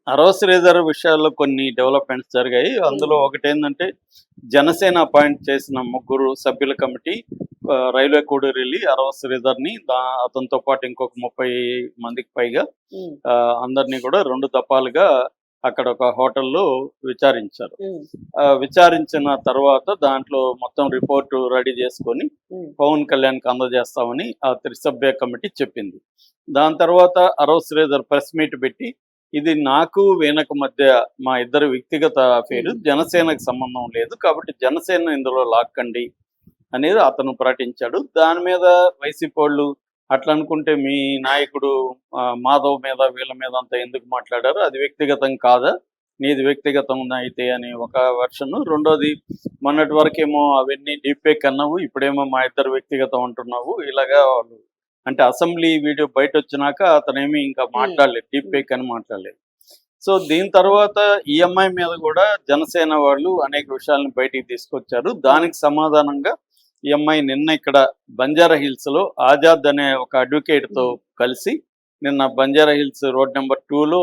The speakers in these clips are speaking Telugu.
అరవ శ్రీధర్ విషయాల్లో కొన్ని డెవలప్మెంట్స్ జరిగాయి. అందులో ఒకటేందంటే, జనసేన అపాయింట్ చేసిన ముగ్గురు సభ్యుల కమిటీ రైల్వే కోడూరెళ్ళి అరవ శ్రీధర్‌ని అతనితో పాటు ఇంకొక 30 మందికి పైగా హ్మ్. అందరిని కూడా 2 దఫాలుగా అక్కడ ఒక హోటల్‌లో విచారించారు. హ్మ్. విచారించిన తర్వాత దాంట్లో మొత్తం రిపోర్ట్ రెడీ చేసుకొని హ్మ్. పవన్ కళ్యాణ్‌కి అందజేస్తామని ఆ త్రిసభ్య కమిటీ చెప్పింది. దాని తర్వాత అరవ శ్రీధర్ ప్రెస్ మీట్ పెట్టి, ఇది నాకు వీణకు మధ్య మా ఇద్దరి వ్యక్తిగత అఫైరు. హ్మ్. జనసేనకు సంబంధం లేదు. కాబట్టి జనసేనను ఇందులో లాక్కండి అనేది అతను ప్రకటించాడు. దాని మీద వైసీపోళ్ళు అట్లా అనుకుంటే మీ నాయకుడు మాధవ్ మీద వీళ్ళ మీద అంతా ఎందుకు మాట్లాడారు? అది వ్యక్తిగతం కాదా? నీది వ్యక్తిగతం అయితే అని ఒక వెర్షన్. రెండోది మొన్నటి వరకేమో అవన్నీ డీప్ ఫేక్ అన్నావు. ఇప్పుడేమో మా ఇద్దరు వ్యక్తిగతం అంటున్నావు. ఇలాగా వాళ్ళు అంటే అసెంబ్లీ వీడియో బయటొచ్చినాక అతనేమి ఇంకా హ్మ్. మాట్లాడలేదు. డీప్ ఫేక్ అని మాట్లాడలేదు. సో, దీని తర్వాత ఈఎంఐ మీద గూడా జనసేన వాళ్ళు అనేక విషయాలను బయటికి తీసుకొచ్చారు. దానికి సమాధానంగా ఈఎంఐ నిన్న ఇక్కడ బంజారా హిల్స్‌లో ఆజాద్ అనే ఒక అడ్వకేట్‌తో హ్మ్. కలిసి నిన్న బంజారా హిల్స్ రోడ్ నంబర్ 2లో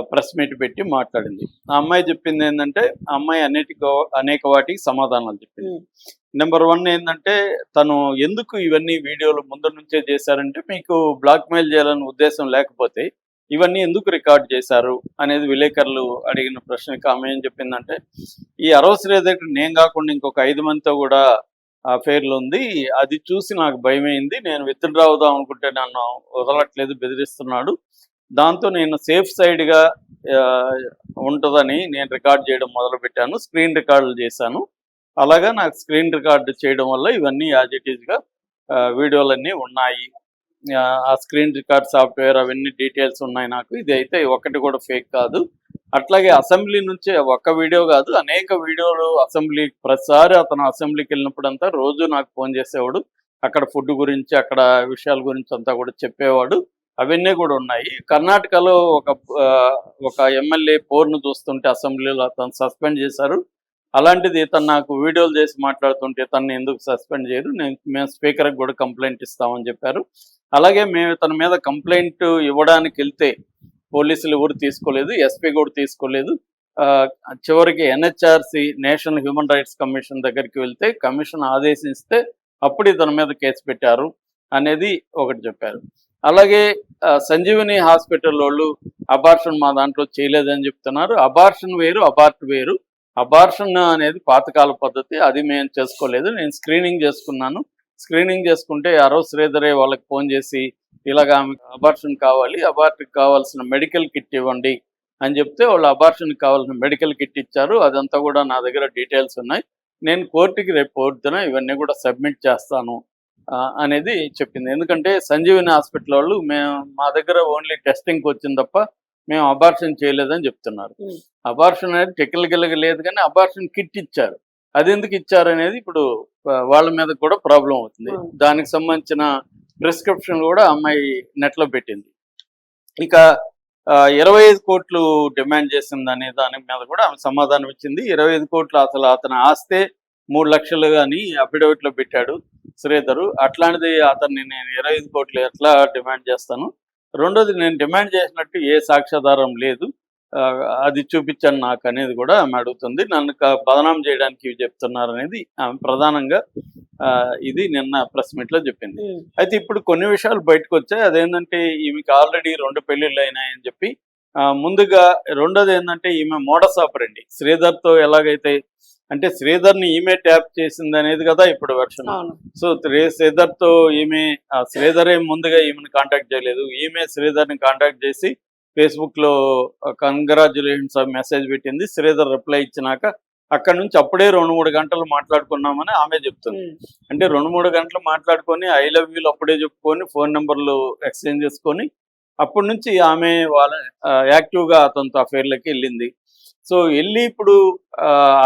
ప్రెస్ మీట్ పెట్టి మాట్లాడింది. ఆ అమ్మాయి చెప్పిందేందంటే, ఆ అమ్మాయి అనేక వాటికి సమాధానాలు చెప్పింది. హ్మ్. నంబర్ 1 ఏందంటే, తను ఎందుకు ఇవన్నీ వీడియోలు ముందు నుంచే చేశారంటే, మీకు బ్లాక్‌మెయిల్ చేయాలనే ఉద్దేశం లేకపోతే, ఇవన్నీ ఎందుకు రికార్డ్ చేశారు అనేది విలేకరులు అడిగిన ప్రశ్నకి ఆమె ఏం చెప్పిందంటే, ఈ అరవ శ్రీధర్‌కి నేను కాకుండా ఇంకొక 5 మందితో కూడా అఫైర్‌లు ఉంది. అది చూసి నాకు భయమైంది. నేను విత్‌డ్రా అవుదాం అనుకుంటే నన్ను వదలట్లేదు, బెదిరిస్తున్నాడు. దాంతో నేను సేఫ్ సైడ్‌గా ఆహ్, ఉంటదని నేను రికార్డ్ చేయడం మొదలుపెట్టాను. స్క్రీన్ రికార్డులు చేశాను. అలాగా నాకు స్క్రీన్ రికార్డ్ చేయడం వల్ల ఇవన్నీ యాజ్ ఇట్ ఈస్‌గా వీడియోలన్నీ ఉన్నాయి. ఆ స్క్రీన్ రికార్డ్ సాఫ్ట్‌వేర్ అవన్నీ డీటెయిల్స్ ఉన్నాయి నాకు. ఇదైతే ఒకటి కూడా ఫేక్ కాదు. అట్లాగే అసెంబ్లీ నుంచే ఒక్క వీడియో కాదు, అనేక వీడియోలు అసెంబ్లీ ప్రతిసారి అతను అసెంబ్లీకెళ్ళినప్పుడంతా రోజు నాకు ఫోన్ చేసేవాడు. అక్కడ ఫుడ్ గురించి, అక్కడ విషయాల గురించి అంతా కూడా చెప్పేవాడు. అవన్నీ కూడా ఉన్నాయి. కర్ణాటకలో ఆహ్, ఒక ఎమ్మెల్యే పోర్న్ చూస్తుంటే అసెంబ్లీలో అతన్ని సస్పెండ్ చేశారు. అలాంటిది ఇతను నాకు వీడియోలు చేసి మాట్లాడుతుంటే ఇతన్ని ఎందుకు సస్పెండ్ చేయరు? మేము స్పీకర్‌కి కూడా కంప్లెయింట్ ఇస్తామని చెప్పారు. అలాగే మేము ఇతని మీద కంప్లెయింట్ ఇవ్వడానికెళ్తే పోలీసులు ఎవరు తీసుకోలేదు. ఎస్పీ కూడా తీసుకోలేదు. ఆహ్, చివరికి NHRC national human rights commission దగ్గరికి వెళ్తే కమిషన్ ఆదేశిస్తే అప్పుడు ఇతని మీద కేసు పెట్టారు అనేది ఒకటి చెప్పారు. అలాగే సంజీవని హాస్పిటలోళ్ళు అబార్షన్ మా దాంట్లో చేయలేదని చెప్తున్నారు. అబార్షన్ వేరు, అబార్ట్ వేరు. అబార్షన్ అనేది పాతకాల పద్ధతి. అది మేము చేసుకోలేదు. నేను స్క్రీనింగ్ చేసుకున్నాను. స్క్రీనింగ్ చేసుకుంటే అరవ శ్రీధరే వాళ్ళకి ఫోన్ చేసి, ఇలాగ ఆమెకు అబార్షన్ కావాలి. అబార్ట్‌కి కావాల్సిన మెడికల్ కిట్ ఇవ్వండి అని చెప్తే, వాళ్ళు అబార్షన్‌కి కావాల్సిన మెడికల్ కిట్ ఇచ్చారు. అదంతా కూడా నా దగ్గర డీటెయిల్స్ ఉన్నాయి. నేను కోర్ట్‌కి రేపు పొద్దున ఇవన్నీ కూడా సబ్మిట్ చేస్తాను అనేది చెప్పింది. ఎందుకంటే సంజీవని హాస్పిటల్ వాళ్ళు మా దగ్గర ఓన్లీ టెస్టింగ్‌కి వచ్చింది తప్ప మేము అబార్షన్ చేయలేదని చెప్తున్నారు. హ్మ్. అబార్షన్ అనేది టెక్నికల్‌గా లేదు గానీ అబార్షన్ కిట్ ఇచ్చారు. అదెందుకు ఇచ్చారనేది ఇప్పుడు వాళ్ళ మీద కూడా ప్రాబ్లమ్ అవుతుంది. అవును. దానికి సంబంధించిన ప్రిస్క్రిప్షన్ కూడా అమ్మాయి నెట్‌లో పెట్టింది. ఇక 25,00,00,000 డిమాండ్ చేసిందనే దాని మీద కూడా ఆమె సమాధానం ఇచ్చింది. 25,00,00,000 అసలు అతని ఆస్తే 3,00,000 అని అఫిడవిట్‌లో పెట్టాడు శ్రీధరు. అట్లాంటిది అతన్ని నేను 25,00,00,000 ఎట్లా డిమాండ్ చేస్తాను? రెండోది నేను డిమాండ్ చేసినట్టు ఏ సాక్ష్యాధారం లేదు. అది చూపించండి నాకనేది కూడా ఆమె అడుగుతుంది. నన్ను బదనాం చేయడానికి ఇవి చెప్తున్నారనేది ఆమె ప్రధానంగా ఇది నిన్న ప్రెస్ మీట్‌లో చెప్పింది. హ్మ్. అయితే ఇప్పుడు కొన్ని విషయాలు బయటకొచ్చాయి. అదేంటంటే ఈమెకి ఆల్రెడీ 2 పెళ్ళిళ్ళయినాయని చెప్పి ముందుగా రెండోదేందంటే ఈమె మోడస్ ఆపరండి. శ్రీధర్‌తో ఎలాగైతే అంటే శ్రీధర్‌ని ఈమె ట్యాప్ చేసిందనేది కదా ఇప్పుడు వెర్షను. అవును. సో, శ్రీధర్‌తో ఈమె శ్రీధరే ముందుగా ఈమెను కాంటాక్ట్ చేయలేదు. ఈమె శ్రీధర్‌ని కాంటాక్ట్ చేసి ఫేస్‌బుక్‌లో కంగ్రాచ్యులేషన్స్ అని మెసేజ్ పెట్టింది. శ్రీధర్ రిప్లై ఇచ్చినాక అక్కడి నుంచి అప్పుడే 2, 3 గంటలు మాట్లాడుకున్నామని ఆమె చెప్తుంది. హ్మ్. అంటే 2, 3 గంటలు మాట్లాడుకొని ఐ లవ్ యూలు అప్పుడే చెప్పుకొని ఫోన్ నంబర్‌లు ఎక్స్‌చేంజ్ చేసుకొని అప్పటి నుంచి ఆమె వాళ్ళ యాక్టివ్‌గా అతనితో అఫైర్‌లోకి ఎళ్ళింది. సో, ఎళ్లి ఇప్పుడు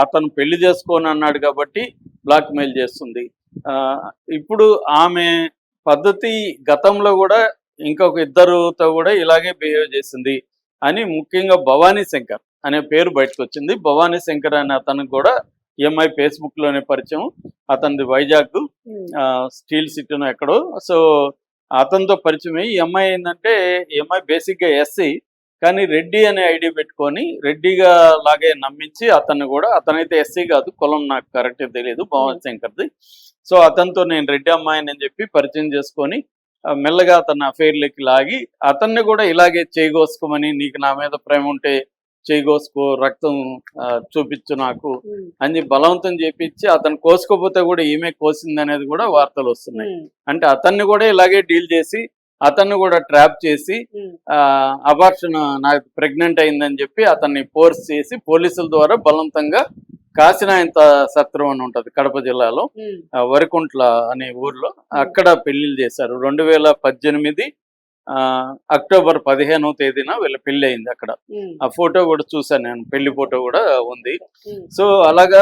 అతను పెళ్లి చేసుకోనన్నాడు కాబట్టి బ్లాక్‌మెయిల్ చేస్తుంది. ఆహ్, ఇప్పుడు ఆమె పద్ధతి గతంలో గూడా ఇంకొక ఇద్దరుతో గూడా ఇలాగే బిహేవ్ చేసింది అని ముఖ్యంగా భవానీ శంకర్ అనే పేరు బయటకొచ్చింది. భవానీ శంకర్ అనే అతనికి గూడా ఈఎంఐ ఫేస్‌బుక్‌లోనే పరిచయం. అతనిది వైజాగ్ హ్మ్. స్టీల్ సిటీనో ఎక్కడో. సో, అతనితో పరిచయమై ఈ అమ్మాయి ఏందంటే, ఈ అమ్మాయి బేసిక్‌గా ఎస్సీ. కానీ రెడ్డి అనే ఐడి పెట్టుకొని రెడ్డిగా లాగే నమ్మించి అతనైతే ఎస్సీ కాదు, కులం నాకు కరెక్ట్ తెలియదు, భవన్ శంకర్ది. సో అతనితో నేను రెడ్డి అమ్మాయిని అని చెప్పి పరిచయం చేసుకొని మెల్లగా అతన్ని అఫైర్లకి లాగి అతన్ని కూడా ఇలాగే చేయగోసుకోమని, నీకు నా మీద ప్రేమ ఉంటే చేయగోసుకో, రక్తం చూపించు నాకు అని బలవంతం చేపించి అతను కోసుకోపోతే కూడా ఈమె కోసింది అనేది కూడా వార్తలు వస్తున్నాయి. అంటే అతన్ని కూడా ఇలాగే డీల్ చేసి అతన్ని కూడా ట్రాప్ చేసి అబార్షన్ నాకు ప్రెగ్నెంట్ అయిందని చెప్పి అతన్ని ఫోర్స్ చేసి పోలీసుల ద్వారా బలవంతంగా కాశీనాయంత సత్రం అని ఉంటది కడప జిల్లాలో, వరికుంట్ల అనే ఊర్లో, అక్కడ పెళ్లిళ్ళు చేశారు. 2018 అక్టోబర్ 15వ తేదీన వీళ్ళ పెళ్లి అయింది అక్కడ. ఆ ఫోటో కూడా చూసాను నేను, పెళ్లి ఫోటో కూడా ఉంది. సో అలాగా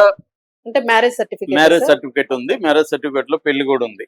అంటే మ్యారేజ్ మ్యారేజ్ సర్టిఫికేట్ ఉంది, మ్యారేజ్ సర్టిఫికేట్ లో పెళ్లి కూడా ఉంది.